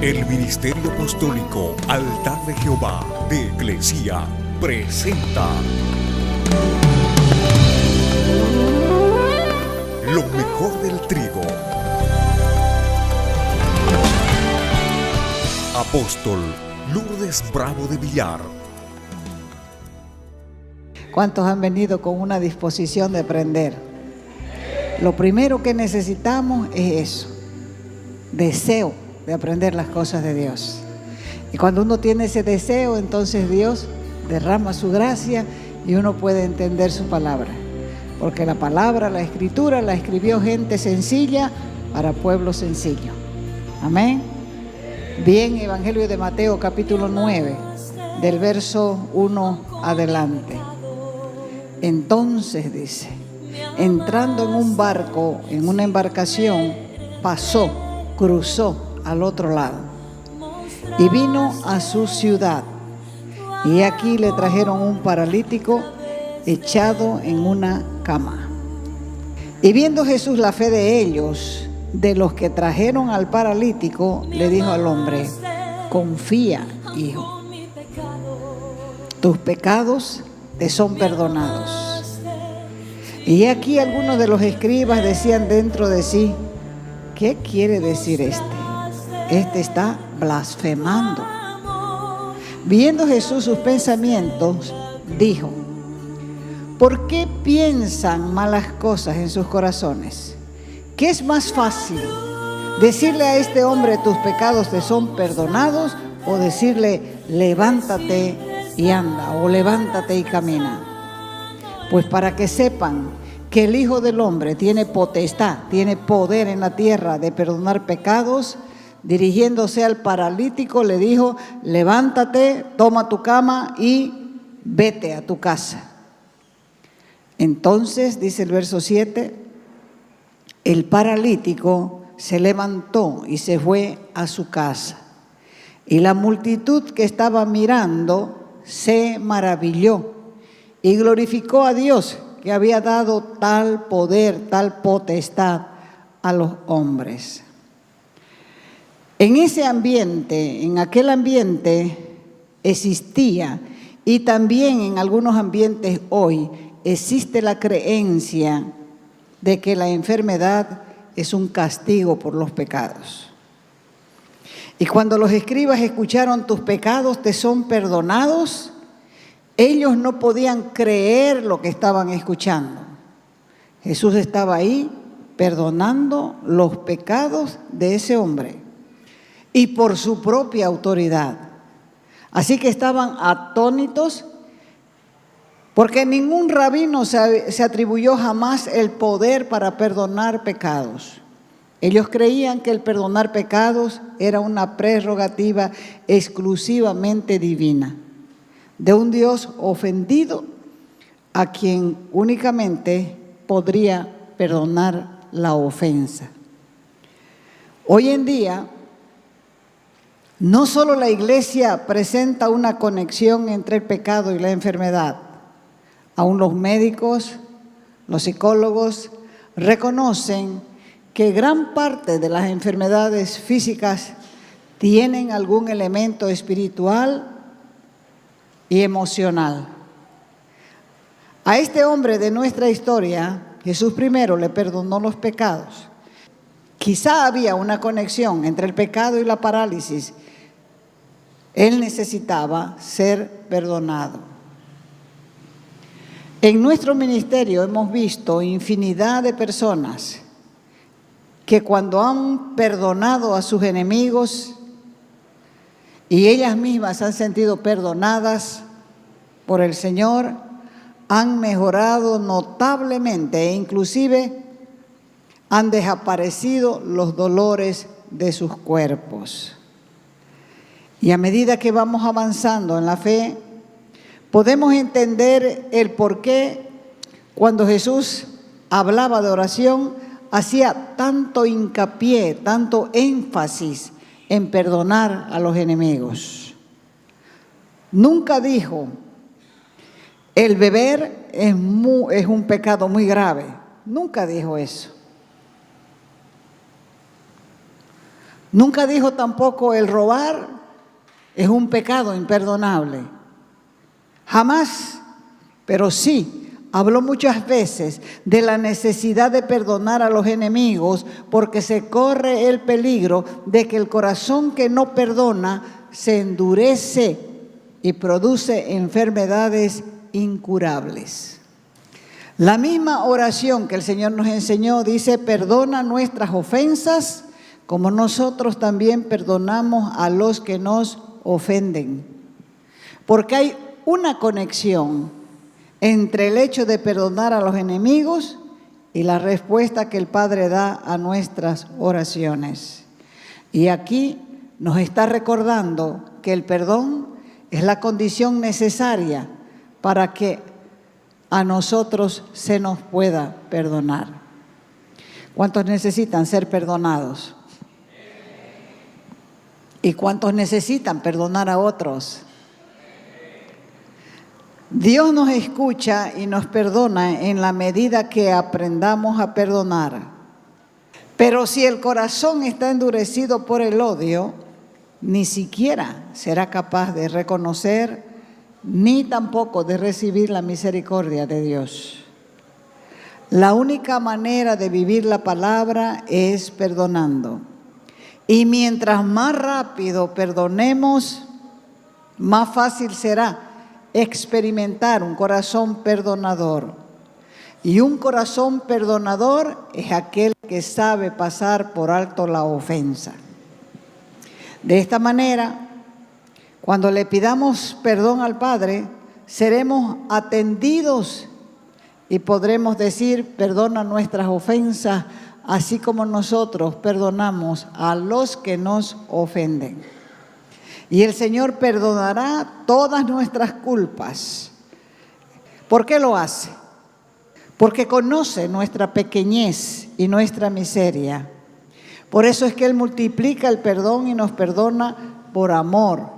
El Ministerio Apostólico Altar de Jehová de Eclesia presenta lo mejor del trigo. Apóstol Lourdes Bravo de Villar. ¿Cuántos han venido con una disposición de aprender? Lo primero que necesitamos es eso, deseo de aprender las cosas de Dios. Y cuando uno tiene ese deseo, entonces Dios derrama su gracia y uno puede entender su palabra. Porque la palabra, la escritura, la escribió gente sencilla para pueblo sencillo. Amén. Bien, Evangelio de Mateo capítulo 9, del verso 1 adelante. Entonces dice, entrando en un barco, en una embarcación, cruzó al otro lado y vino a su ciudad. Y aquí le trajeron un paralítico echado en una cama. Y viendo Jesús la fe de ellos, de los que trajeron al paralítico, le dijo al hombre: confía, hijo, tus pecados te son perdonados. Y aquí algunos de los escribas decían dentro de sí: ¿qué quiere decir este? Este está blasfemando. Viendo Jesús sus pensamientos, dijo: ¿por qué piensan malas cosas en sus corazones? ¿Qué es más fácil? ¿Decirle a este hombre tus pecados te son perdonados? ¿O decirle levántate y anda, o levántate y camina? Pues para que sepan que el Hijo del Hombre tiene potestad, tiene poder en la tierra de perdonar pecados, dirigiéndose al paralítico le dijo: levántate, toma tu cama y vete a tu casa. Entonces, dice el verso 7, el paralítico se levantó y se fue a su casa. Y la multitud que estaba mirando se maravilló y glorificó a Dios, que había dado tal poder, tal potestad a los hombres. En ese ambiente, en aquel ambiente existía, y también en algunos ambientes hoy, existe la creencia de que la enfermedad es un castigo por los pecados. Y cuando los escribas escucharon tus pecados te son perdonados, ellos no podían creer lo que estaban escuchando. Jesús estaba ahí perdonando los pecados de ese hombre y por su propia autoridad. Así que estaban atónitos, porque ningún rabino se atribuyó jamás el poder para perdonar pecados. Ellos creían que el perdonar pecados era una prerrogativa exclusivamente divina, de un Dios ofendido a quien únicamente podría perdonar la ofensa. Hoy en día, no solo la iglesia presenta una conexión entre el pecado y la enfermedad, aún los médicos, los psicólogos reconocen que gran parte de las enfermedades físicas tienen algún elemento espiritual y emocional. A este hombre de nuestra historia, Jesús primero le perdonó los pecados. Quizá había una conexión entre el pecado y la parálisis. Él necesitaba ser perdonado. En nuestro ministerio hemos visto infinidad de personas que cuando han perdonado a sus enemigos y ellas mismas han sentido perdonadas por el Señor, han mejorado notablemente e inclusive han desaparecido los dolores de sus cuerpos. Y a medida que vamos avanzando en la fe, podemos entender el por qué cuando Jesús hablaba de oración hacía tanto hincapié, tanto énfasis en perdonar a los enemigos. Nunca dijo: el beber es un pecado muy grave. Nunca dijo eso. Nunca dijo tampoco el robar es un pecado imperdonable. Jamás, pero sí habló muchas veces de la necesidad de perdonar a los enemigos, porque se corre el peligro de que el corazón que no perdona se endurece y produce enfermedades incurables. La misma oración que el Señor nos enseñó dice: perdona nuestras ofensas como nosotros también perdonamos a los que nos ofenden. Porque hay una conexión entre el hecho de perdonar a los enemigos y la respuesta que el Padre da a nuestras oraciones. Y aquí nos está recordando que el perdón es la condición necesaria para que a nosotros se nos pueda perdonar. ¿Cuántos necesitan ser perdonados? ¿Y cuántos necesitan perdonar a otros? Dios nos escucha y nos perdona en la medida que aprendamos a perdonar. Pero si el corazón está endurecido por el odio, ni siquiera será capaz de reconocer ni tampoco de recibir la misericordia de Dios. La única manera de vivir la palabra es perdonando. Y mientras más rápido perdonemos, más fácil será experimentar un corazón perdonador. Y un corazón perdonador es aquel que sabe pasar por alto la ofensa. De esta manera, cuando le pidamos perdón al Padre, seremos atendidos y podremos decir: perdona nuestras ofensas, así como nosotros perdonamos a los que nos ofenden. Y el Señor perdonará todas nuestras culpas. ¿Por qué lo hace? Porque conoce nuestra pequeñez y nuestra miseria. Por eso es que Él multiplica el perdón y nos perdona por amor.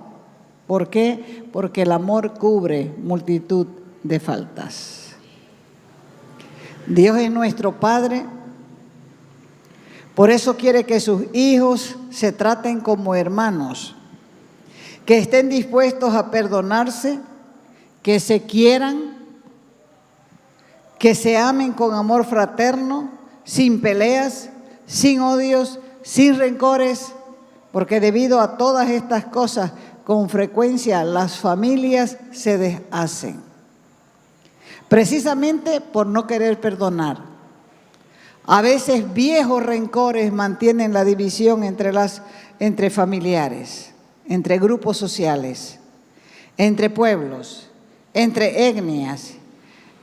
¿Por qué? Porque el amor cubre multitud de faltas. Dios es nuestro Padre. Por eso quiere que sus hijos se traten como hermanos, que estén dispuestos a perdonarse, que se quieran, que se amen con amor fraterno, sin peleas, sin odios, sin rencores, porque debido a todas estas cosas, con frecuencia las familias se deshacen, precisamente por no querer perdonar. A veces viejos rencores mantienen la división entre familiares, entre grupos sociales, entre pueblos, entre etnias.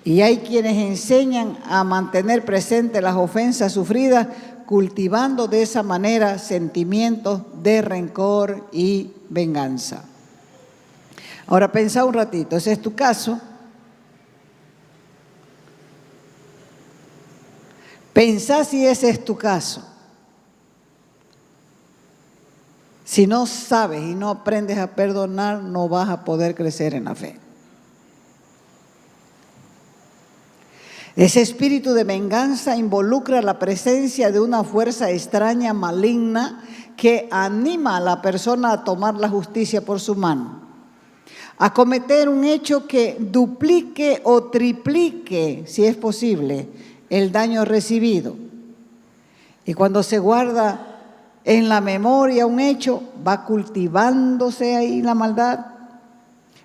Y hay quienes enseñan a mantener presentes las ofensas sufridas, cultivando de esa manera sentimientos de rencor y venganza. Ahora pensá un ratito, ¿ese es tu caso? Pensá si ese es tu caso. Si no sabes y no aprendes a perdonar, no vas a poder crecer en la fe. Ese espíritu de venganza involucra la presencia de una fuerza extraña, maligna, que anima a la persona a tomar la justicia por su mano, a cometer un hecho que duplique o triplique, si es posible, el daño recibido. Y cuando se guarda en la memoria un hecho, va cultivándose ahí la maldad,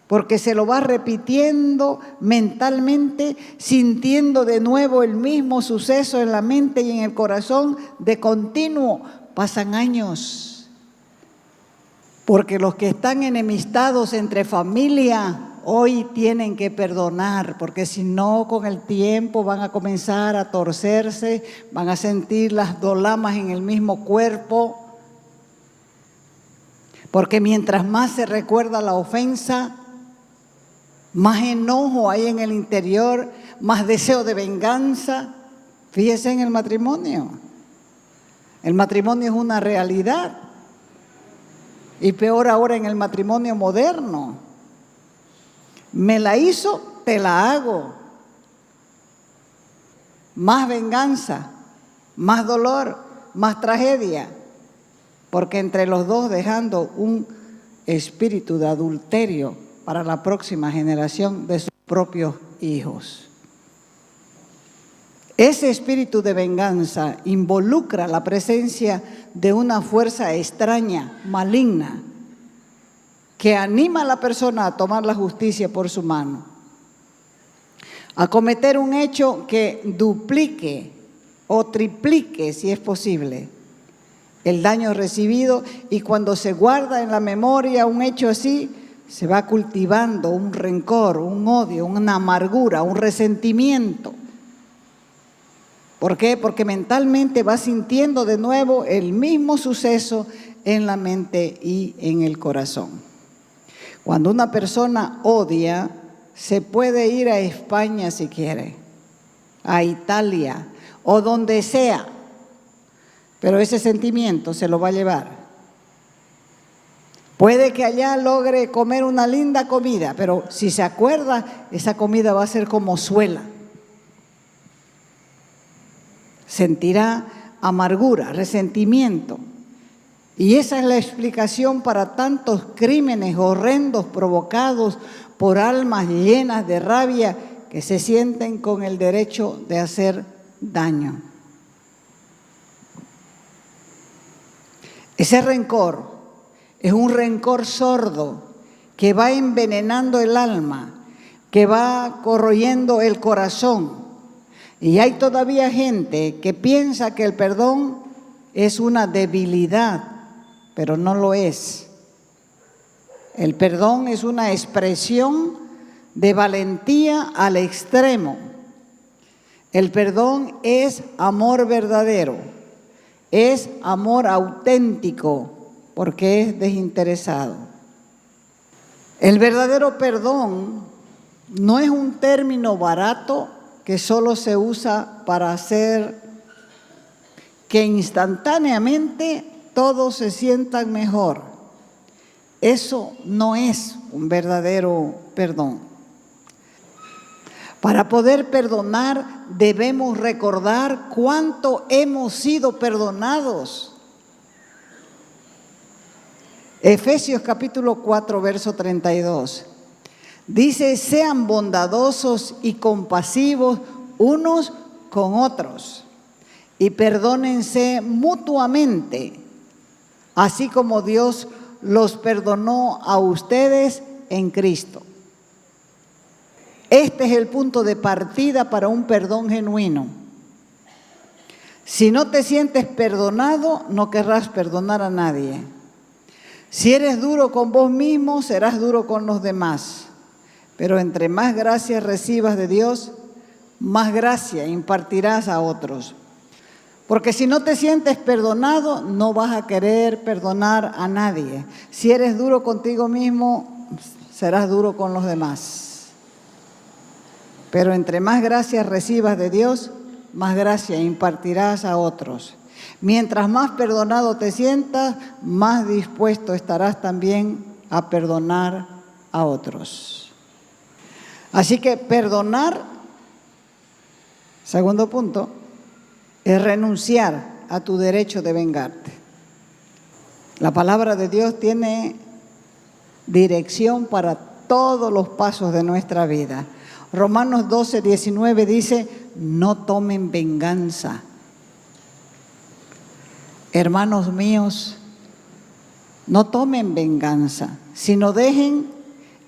porque se lo va repitiendo mentalmente, sintiendo de nuevo el mismo suceso en la mente y en el corazón de continuo. Pasan años, porque los que están enemistados entre familia hoy tienen que perdonar, porque si no, con el tiempo van a comenzar a torcerse, van a sentir las dolamas en el mismo cuerpo, porque mientras más se recuerda la ofensa, más enojo hay en el interior, más deseo de venganza. Fíjese en el matrimonio. El matrimonio es una realidad. Y peor ahora en el matrimonio moderno. Me la hizo, te la hago. Más venganza, más dolor, más tragedia. porque entre los dos dejando un espíritu de adulterio para la próxima generación de sus propios hijos. Ese espíritu de venganza involucra la presencia de una fuerza extraña, maligna, que anima a la persona a tomar la justicia por su mano, a cometer un hecho que duplique o triplique, si es posible, el daño recibido, y cuando se guarda en la memoria un hecho así, se va cultivando un rencor, un odio, una amargura, un resentimiento. ¿Por qué? Porque mentalmente va sintiendo de nuevo el mismo suceso en la mente y en el corazón. Cuando una persona odia, se puede ir a España si quiere, a Italia o donde sea, pero ese sentimiento se lo va a llevar. Puede que allá logre comer una linda comida, pero si se acuerda, esa comida va a ser como suela. Sentirá amargura, resentimiento. Y esa es la explicación para tantos crímenes horrendos provocados por almas llenas de rabia que se sienten con el derecho de hacer daño. Ese rencor es un rencor sordo que va envenenando el alma, que va corroyendo el corazón. Y hay todavía gente que piensa que el perdón es una debilidad, pero no lo es. El perdón es una expresión de valentía al extremo. El perdón es amor verdadero, es amor auténtico, porque es desinteresado. El verdadero perdón no es un término barato que solo se usa para hacer que instantáneamente todos se sientan mejor. Eso no es un verdadero perdón. Para poder perdonar debemos recordar cuánto hemos sido perdonados. Efesios capítulo 4, verso 32. Dice, sean bondadosos y compasivos unos con otros y perdónense mutuamente, así como Dios los perdonó a ustedes en Cristo. Este es el punto de partida para un perdón genuino. Si no te sientes perdonado, no querrás perdonar a nadie. Si eres duro con vos mismo, serás duro con los demás. Pero entre más gracia recibas de Dios, más gracia impartirás a otros. Porque si no te sientes perdonado, no vas a querer perdonar a nadie. Si eres duro contigo mismo, serás duro con los demás. Pero entre más gracia recibas de Dios, más gracia impartirás a otros. Mientras más perdonado te sientas, más dispuesto estarás también a perdonar a otros. Así que perdonar, segundo punto, es renunciar a tu derecho de vengarte. La palabra de Dios tiene dirección para todos los pasos de nuestra vida. Romanos 12, 19 dice, no tomen venganza. Hermanos míos, no tomen venganza, sino dejen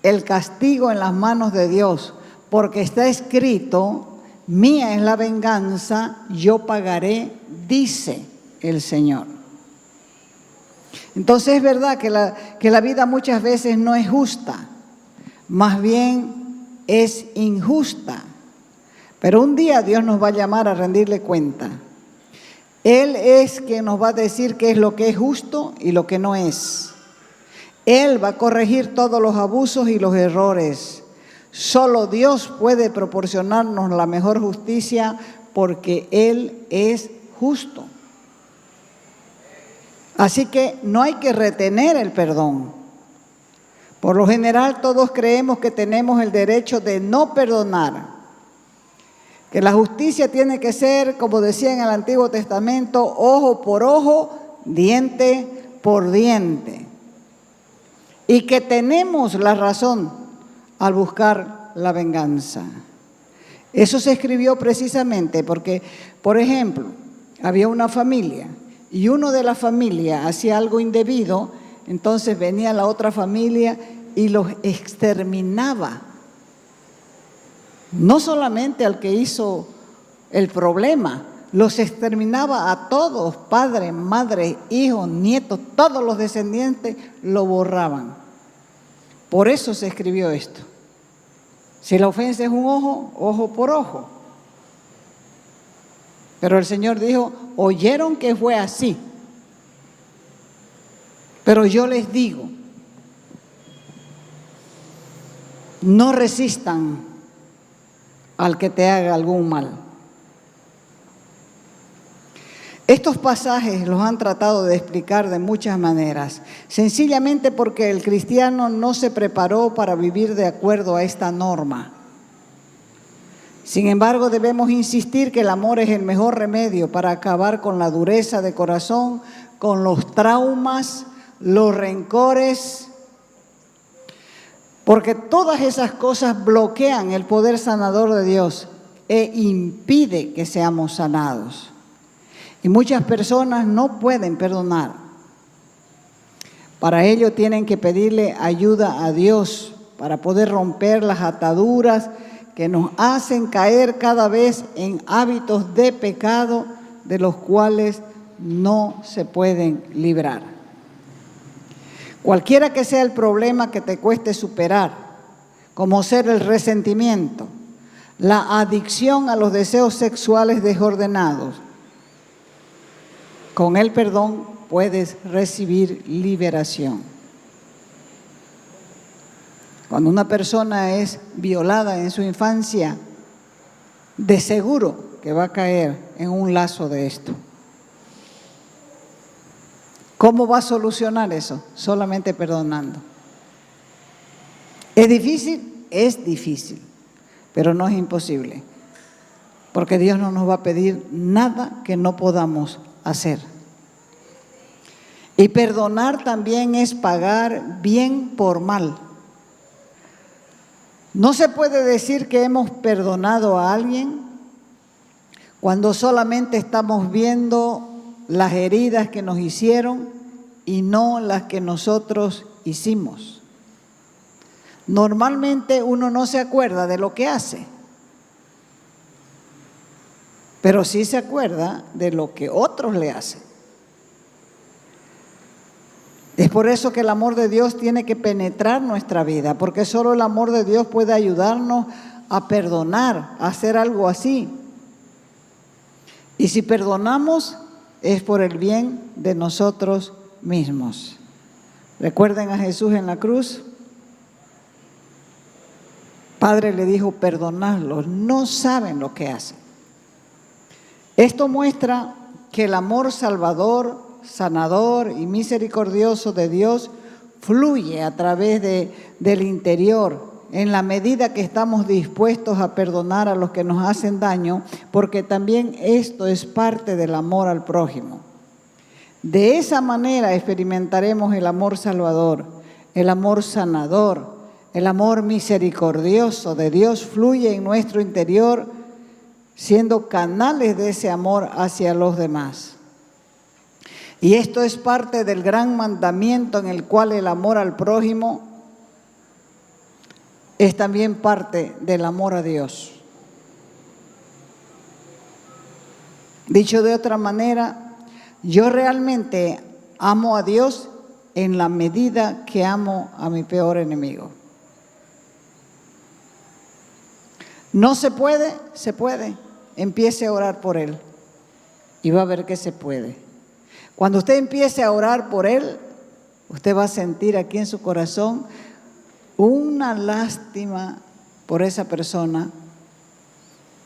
el castigo en las manos de Dios, porque está escrito, mía es la venganza, yo pagaré, dice el Señor. Entonces es verdad que la vida muchas veces no es justa, más bien es injusta, pero un día Dios nos va a llamar a rendirle cuenta. Él es quien nos va a decir qué es lo que es justo y lo que no es. Él va a corregir todos los abusos y los errores. Solo Dios puede proporcionarnos la mejor justicia porque Él es justo. Así que no hay que retener el perdón. Por lo general todos creemos que tenemos el derecho de no perdonar. Que la justicia tiene que ser, como decía en el Antiguo Testamento, ojo por ojo, diente por diente y que tenemos la razón al buscar la venganza. Eso se escribió precisamente porque, por ejemplo, había una familia y uno de la familia hacía algo indebido, entonces venía la otra familia y los exterminaba. No solamente al que hizo el problema, los exterminaba a todos, padres, madres, hijos, nietos, todos los descendientes lo borraban. Por eso se escribió esto. Si la ofensa es un ojo, ojo por ojo. Pero el Señor dijo, oyeron que fue así. Pero yo les digo, no resistan al que te haga algún mal. Estos pasajes los han tratado de explicar de muchas maneras, sencillamente porque el cristiano no se preparó para vivir de acuerdo a esta norma. Sin embargo, debemos insistir que el amor es el mejor remedio para acabar con la dureza de corazón, con los traumas, los rencores, porque todas esas cosas bloquean el poder sanador de Dios e impide que seamos sanados. Y muchas personas no pueden perdonar. Para ello tienen que pedirle ayuda a Dios para poder romper las ataduras que nos hacen caer cada vez en hábitos de pecado de los cuales no se pueden librar. Cualquiera que sea el problema que te cueste superar, como ser el resentimiento, la adicción a los deseos sexuales desordenados, con el perdón puedes recibir liberación. Cuando una persona es violada en su infancia, de seguro que va a caer en un lazo de esto. ¿Cómo va a solucionar eso? Solamente perdonando. ¿Es difícil? Es difícil, pero no es imposible, porque Dios no nos va a pedir nada que no podamos hacer. Y perdonar también es pagar bien por mal. No se puede decir que hemos perdonado a alguien cuando solamente estamos viendo las heridas que nos hicieron y no las que nosotros hicimos. Normalmente uno no se acuerda de lo que hace, pero sí se acuerda de lo que otros le hacen. Es por eso que el amor de Dios tiene que penetrar nuestra vida, porque solo el amor de Dios puede ayudarnos a perdonar, a hacer algo así. Y si perdonamos, es por el bien de nosotros mismos. Recuerden a Jesús en la cruz. Padre le dijo, perdonadlos, no saben lo que hacen. Esto muestra que el amor salvador, sanador y misericordioso de Dios fluye a través del interior en la medida que estamos dispuestos a perdonar a los que nos hacen daño, porque también esto es parte del amor al prójimo. De esa manera experimentaremos el amor salvador, el amor sanador, el amor misericordioso de Dios fluye en nuestro interior, siendo canales de ese amor hacia los demás. Y esto es parte del gran mandamiento en el cual el amor al prójimo es también parte del amor a Dios. Dicho de otra manera, yo realmente amo a Dios en la medida que amo a mi peor enemigo. No se puede, se puede. Empiece a orar por él y va a ver que se puede. Cuando usted empiece a orar por él, usted va a sentir aquí en su corazón una lástima por esa persona.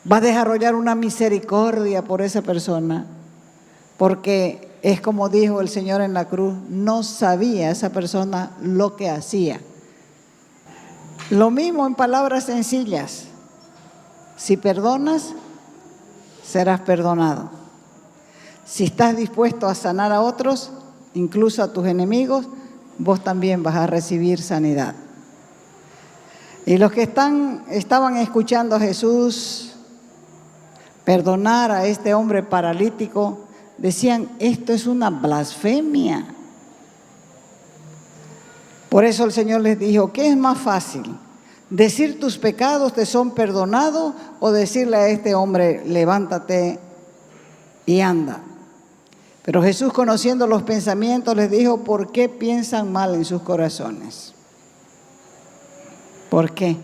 Va a desarrollar una misericordia por esa persona, porque es como dijo el Señor en la cruz, no sabía esa persona lo que hacía. Lo mismo en palabras sencillas. Si perdonas, serás perdonado. Si estás dispuesto a sanar a otros, incluso a tus enemigos, vos también vas a recibir sanidad. Y los que estaban escuchando a Jesús perdonar a este hombre paralítico, decían, esto es una blasfemia. Por eso el Señor les dijo, ¿qué es más fácil? ¿Decir tus pecados te son perdonados o decirle a este hombre, levántate y anda? Pero Jesús, conociendo los pensamientos, les dijo, ¿por qué piensan mal en sus corazones? ¿Por qué?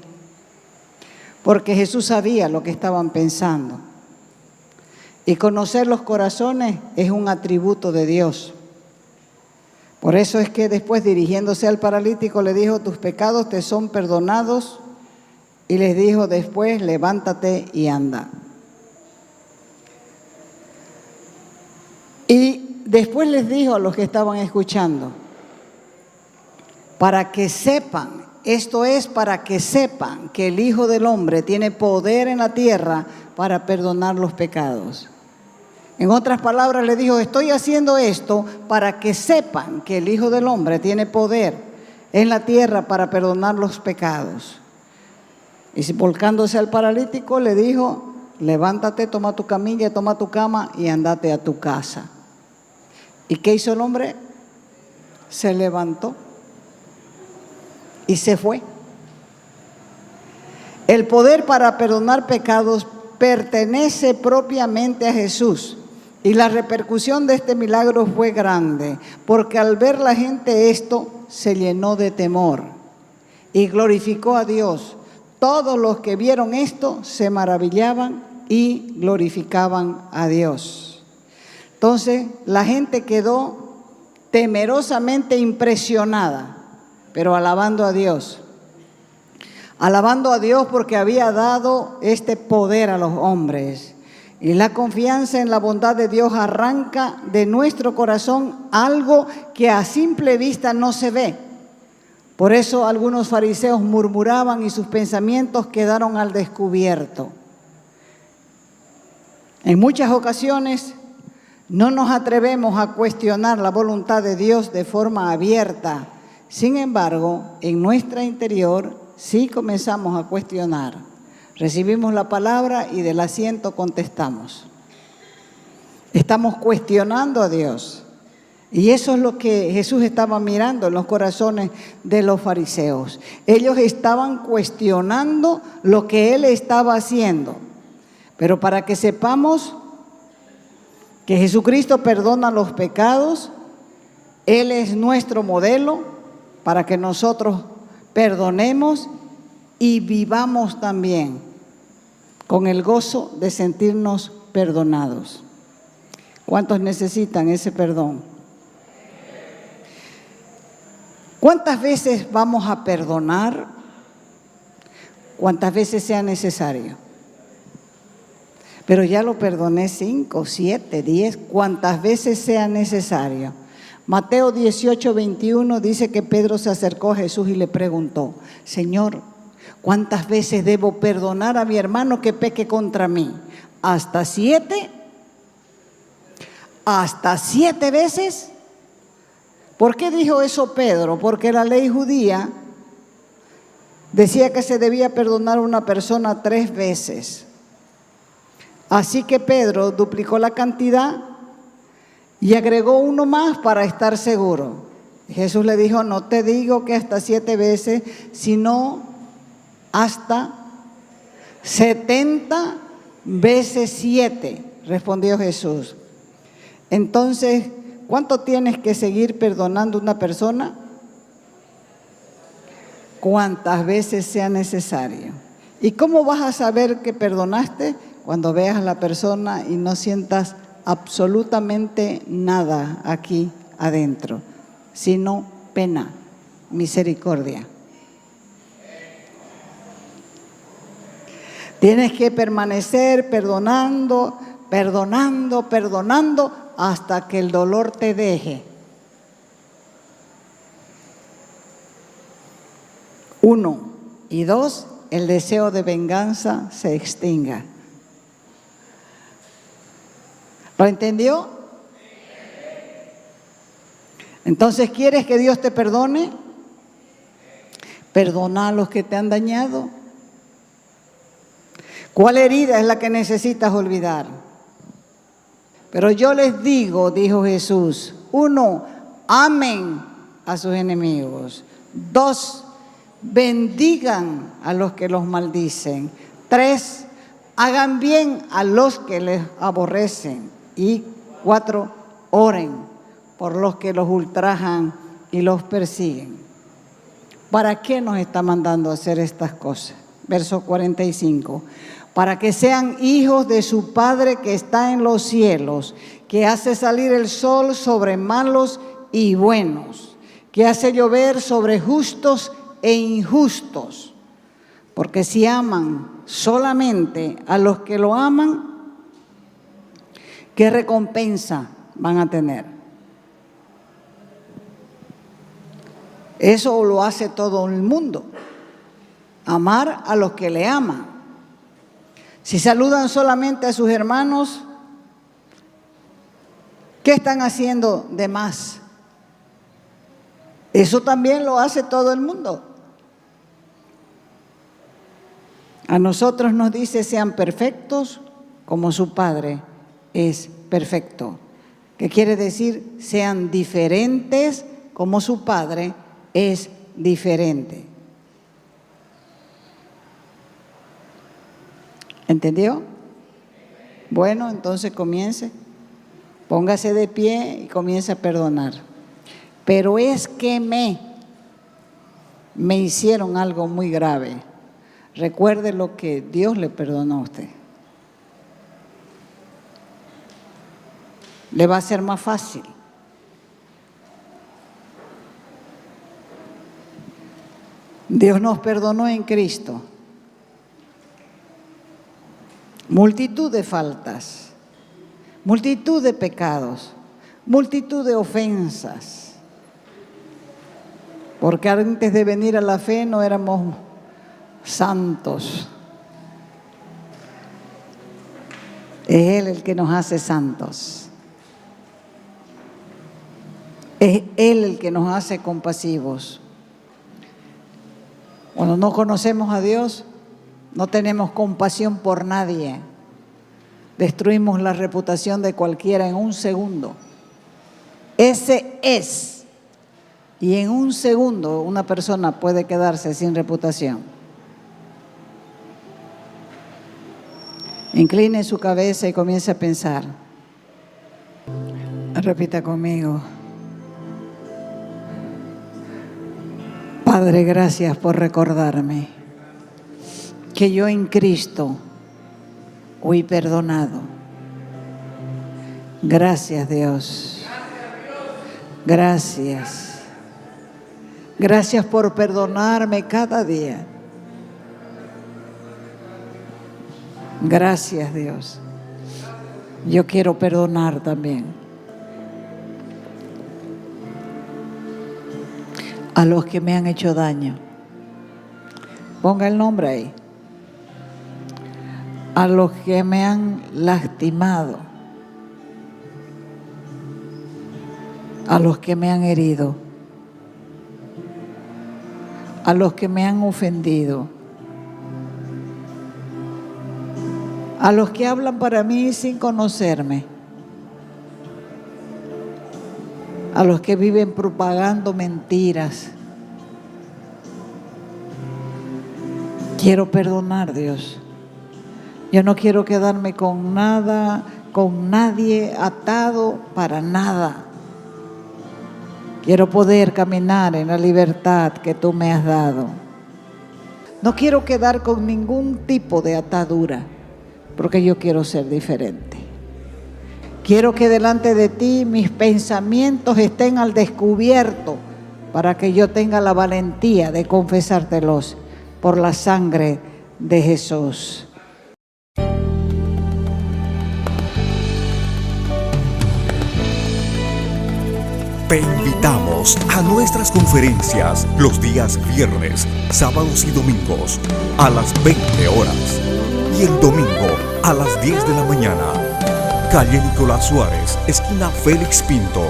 Porque Jesús sabía lo que estaban pensando. Y conocer los corazones es un atributo de Dios. Por eso es que después, dirigiéndose al paralítico, le dijo, tus pecados te son perdonados. Y les dijo después, levántate y anda. Y después les dijo a los que estaban escuchando, para que sepan, esto es para que sepan que el Hijo del Hombre tiene poder en la tierra para perdonar los pecados. En otras palabras le dijo, estoy haciendo esto para que sepan que el Hijo del Hombre tiene poder en la tierra para perdonar los pecados. Y volcándose al paralítico le dijo, levántate, toma tu camilla, toma tu cama y andate a tu casa. ¿Y qué hizo el hombre? Se levantó y se fue. El poder para perdonar pecados pertenece propiamente a Jesús. Y la repercusión de este milagro fue grande, porque al ver la gente esto, se llenó de temor y glorificó a Dios. Todos los que vieron esto se maravillaban y glorificaban a Dios. Entonces, la gente quedó temerosamente impresionada, pero alabando a Dios. Alabando a Dios porque había dado este poder a los hombres. Y la confianza en la bondad de Dios arranca de nuestro corazón algo que a simple vista no se ve. Por eso algunos fariseos murmuraban y sus pensamientos quedaron al descubierto. En muchas ocasiones no nos atrevemos a cuestionar la voluntad de Dios de forma abierta. Sin embargo, en nuestro interior sí comenzamos a cuestionar. Recibimos la palabra y del asiento contestamos. Estamos cuestionando a Dios. Y eso es lo que Jesús estaba mirando en los corazones de los fariseos. Ellos estaban cuestionando lo que Él estaba haciendo. Pero para que sepamos que Jesucristo perdona los pecados, Él es nuestro modelo para que nosotros perdonemos y vivamos también con el gozo de sentirnos perdonados. ¿Cuántos necesitan ese perdón? ¿Cuántas veces vamos a perdonar? ¿Cuántas veces sea necesario? Pero ya lo perdoné 5, 7, 10, cuantas veces sea necesario. Mateo 18:21 dice que Pedro se acercó a Jesús y le preguntó, Señor, ¿cuántas veces debo perdonar a mi hermano que peque contra mí? ¿Hasta 7? ¿Hasta 7 veces? ¿Por qué dijo eso Pedro? Porque la ley judía decía que se debía perdonar a una persona 3 veces. Así que Pedro duplicó la cantidad y agregó uno más para estar seguro. Jesús le dijo, no te digo que hasta 7 veces, sino hasta 70 veces 7, respondió Jesús. Entonces, ¿cuánto tienes que seguir perdonando a una persona? Cuantas veces sea necesario. ¿Y cómo vas a saber que perdonaste? Cuando veas a la persona y no sientas absolutamente nada aquí adentro, sino pena, misericordia. Tienes que permanecer perdonando, perdonando, perdonando hasta que el dolor te deje. 1 y 2, el deseo de venganza se extinga. ¿Lo entendió? Entonces, ¿quieres que Dios te perdone? Perdona a los que te han dañado. ¿Cuál herida es la que necesitas olvidar? Pero yo les digo, dijo Jesús, 1, amen a sus enemigos. 2, bendigan a los que los maldicen. 3, hagan bien a los que les aborrecen. Y 4, oren por los que los ultrajan y los persiguen. ¿Para qué nos está mandando a hacer estas cosas? Verso 45. Para que sean hijos de su Padre que está en los cielos, que hace salir el sol sobre malos y buenos, que hace llover sobre justos e injustos. Porque si aman solamente a los que lo aman, ¿qué recompensa van a tener? Eso lo hace todo el mundo, amar a los que le aman. Si saludan solamente a sus hermanos, ¿qué están haciendo de más? Eso también lo hace todo el mundo. A nosotros nos dice, sean perfectos como su Padre es perfecto. ¿Qué quiere decir? Sean diferentes como su Padre es diferente. ¿Entendió? Bueno, entonces comience. Póngase de pie y comience a perdonar. Pero es que me hicieron algo muy grave. Recuerde lo que Dios le perdonó a usted. Le va a ser más fácil. Dios nos perdonó en Cristo. Multitud de faltas, multitud de pecados, multitud de ofensas. Porque antes de venir a la fe no éramos santos. Es Él el que nos hace santos. Es Él el que nos hace compasivos. Cuando no conocemos a Dios, no tenemos compasión por nadie. Destruimos la reputación de cualquiera en un segundo. Ese es. Y en un segundo una persona puede quedarse sin reputación. Incline su cabeza y comience a pensar. Repita conmigo. Padre, gracias por recordarme que yo en Cristo fui perdonado. Gracias, Dios. Gracias. Gracias por perdonarme cada día. Gracias, Dios. Yo quiero perdonar también a los que me han hecho daño. Ponga el nombre ahí. A los que me han lastimado, a los que me han herido, a los que me han ofendido, a los que hablan para mí sin conocerme, a los que viven propagando mentiras. Quiero perdonar, Dios. Yo no quiero quedarme con nada, con nadie atado para nada. Quiero poder caminar en la libertad que tú me has dado. No quiero quedar con ningún tipo de atadura, porque yo quiero ser diferente. Quiero que delante de ti mis pensamientos estén al descubierto para que yo tenga la valentía de confesártelos por la sangre de Jesús. Te invitamos a nuestras conferencias los días viernes, sábados y domingos a las 20 horas y el domingo a las 10 de la mañana. Calle Nicolás Suárez, esquina Félix Pinto.